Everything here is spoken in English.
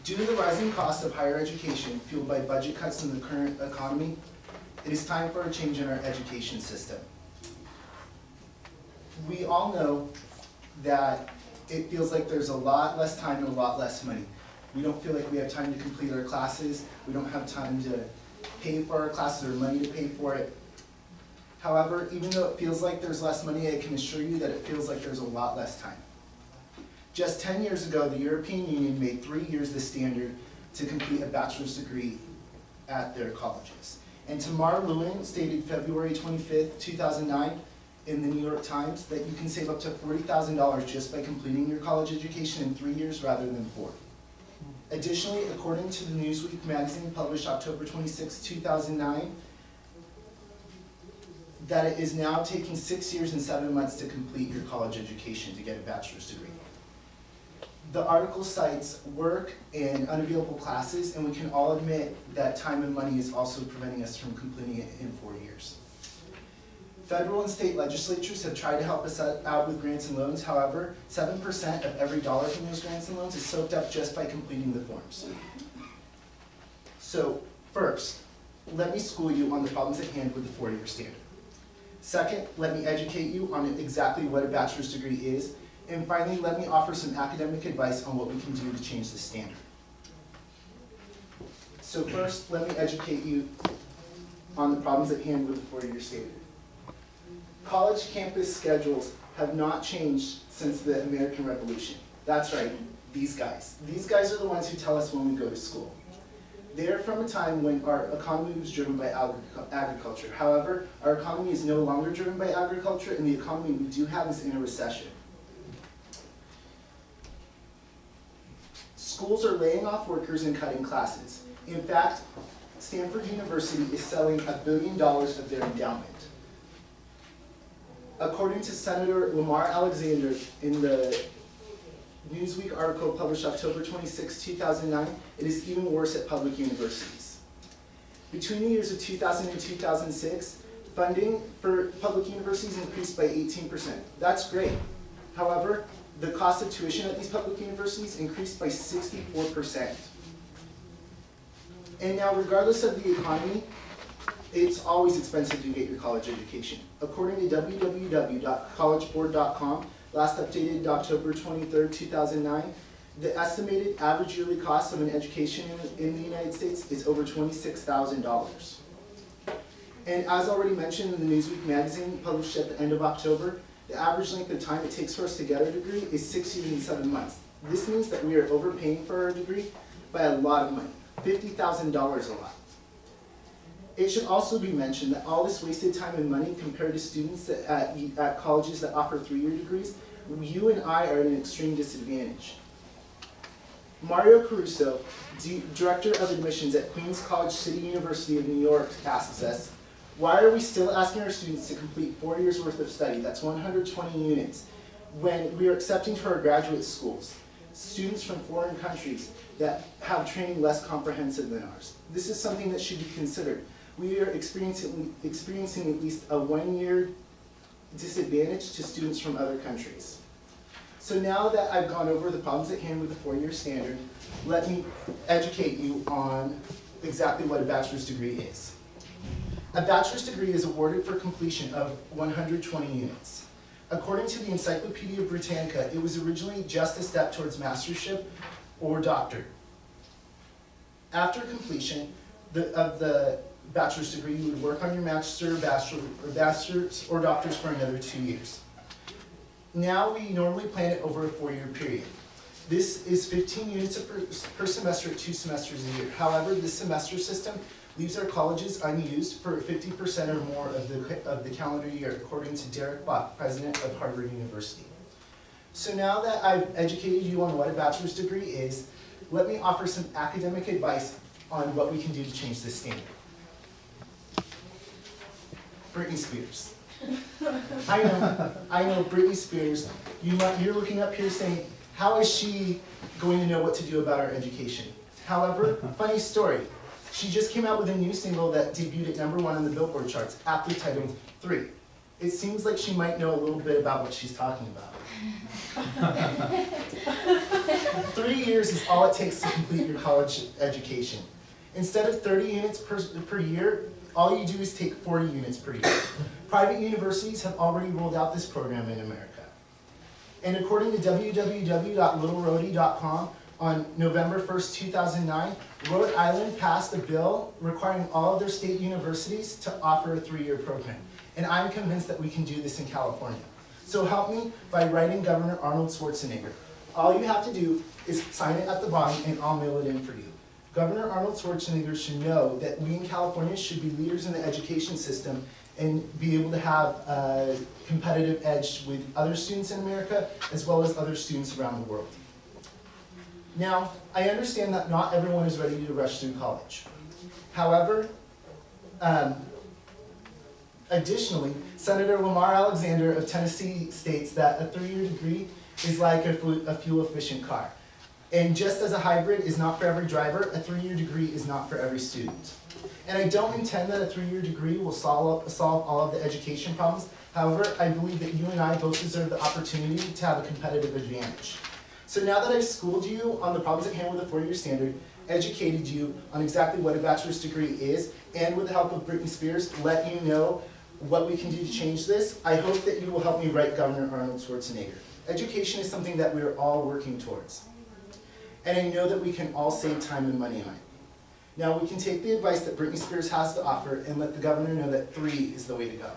Due to the rising cost of higher education fueled by budget cuts in the current economy, it is time for a change in our education system. We all know that it feels like there's a lot less time and a lot less money. We don't feel like we have time to complete our classes. We don't have time to pay for our classes or money to pay for it. However, even though it feels like there's less money, I can assure you that it feels like there's a lot less time. Just 10 years ago, the European Union made 3 years the standard to complete a bachelor's degree at their colleges. And Tamar Lewin stated February 25th, 2009 in the New York Times that you can save up to $40,000 just by completing your college education in 3 years rather than 4. Additionally, according to the Newsweek magazine published October 26, 2009, that it is now taking 6 years and 7 months to complete your college education to get a bachelor's degree. The article cites work and unavailable classes, and we can all admit that time and money is also preventing us from completing it in 4 years. Federal and state legislatures have tried to help us out with grants and loans. However, 7% of every dollar from those grants and loans is soaked up just by completing the forms. So first, let me school you on the problems at hand with the 4-year standard. Second, let me educate you on exactly what a bachelor's degree is. And finally, let me offer some academic advice on what we can do to change the standard. So first, let me educate you on the problems at hand with the 4-year standard. College campus schedules have not changed since the American Revolution. That's right, these guys. These guys are the ones who tell us when we go to school. They're from a time when our economy was driven by agriculture. However, our economy is no longer driven by agriculture, and the economy we do have is in a recession. Schools are laying off workers and cutting classes. In fact, Stanford University is selling $1 billion of their endowment. According to Senator Lamar Alexander in the Newsweek article published October 26, 2009, it is even worse at public universities. Between the years of 2000 and 2006, funding for public universities increased by 18%. That's great. However, the cost of tuition at these public universities increased by 64%. And now, regardless of the economy, it's always expensive to get your college education. According to www.collegeboard.com, last updated October 23, 2009, the estimated average yearly cost of an education in the United States is over $26,000. And as already mentioned in the Newsweek magazine published at the end of October, the average length of time it takes for us to get our degree is 6 years and 7 months. This means that we are overpaying for our degree by a lot of money, $50,000 a lot. It should also be mentioned that all this wasted time and money compared to students at colleges that offer 3-year degrees, you and I are at an extreme disadvantage. Mario Caruso, Director of Admissions at Queens College City University of New York, asks us, why are we still asking our students to complete 4 years worth of study, that's 120 units, when we are accepting to our graduate schools students from foreign countries that have training less comprehensive than ours? This is something that should be considered. We are experiencing at least a 1-year disadvantage to students from other countries. So now that I've gone over the problems at hand with the 4-year standard, let me educate you on exactly what a bachelor's degree is. A bachelor's degree is awarded for completion of 120 units. According to the Encyclopedia Britannica, it was originally just a step towards mastership or doctorate. After completion of the bachelor's degree, you would work on your master's or doctor's for another 2 years. Now we normally plan it over a 4-year period. This is 15 units per semester at 2 semesters a year. However, this semester system leaves our colleges unused for 50% or more of the calendar year, according to Derek Bach, president of Harvard University. So now that I've educated you on what a bachelor's degree is, let me offer some academic advice on what we can do to change this standard. Britney Spears. I know, Britney Spears. You're looking up here saying, how is she going to know what to do about our education? However, funny story. She just came out with a new single that debuted at #1 on the Billboard charts, aptly titled 3. It seems like she might know a little bit about what she's talking about. 3 3 years is all it takes to complete your college education. Instead of 30 units per year, all you do is take 40 units per year. Private universities have already rolled out this program in America. And according to www.littlerody.com, on November 1st, 2009, Rhode Island passed a bill requiring all of their state universities to offer a 3-year program. And I'm convinced that we can do this in California. So help me by writing Governor Arnold Schwarzenegger. All you have to do is sign it at the bottom and I'll mail it in for you. Governor Arnold Schwarzenegger should know that we in California should be leaders in the education system and be able to have a competitive edge with other students in America as well as other students around the world. Now, I understand that not everyone is ready to rush through college. However, additionally, Senator Lamar Alexander of Tennessee states that a 3-year degree is like a fuel-efficient car. And just as a hybrid is not for every driver, a 3-year degree is not for every student. And I don't intend that a 3-year degree will solve all of the education problems. However, I believe that you and I both deserve the opportunity to have a competitive advantage. So now that I've schooled you on the problems at hand with a 4-year standard, educated you on exactly what a bachelor's degree is, and with the help of Britney Spears, let you know what we can do to change this, I hope that you will help me write Governor Arnold Schwarzenegger. Education is something that we are all working towards. And I know that we can all save time and money on it. Now we can take the advice that Britney Spears has to offer and let the governor know that 3 is the way to go.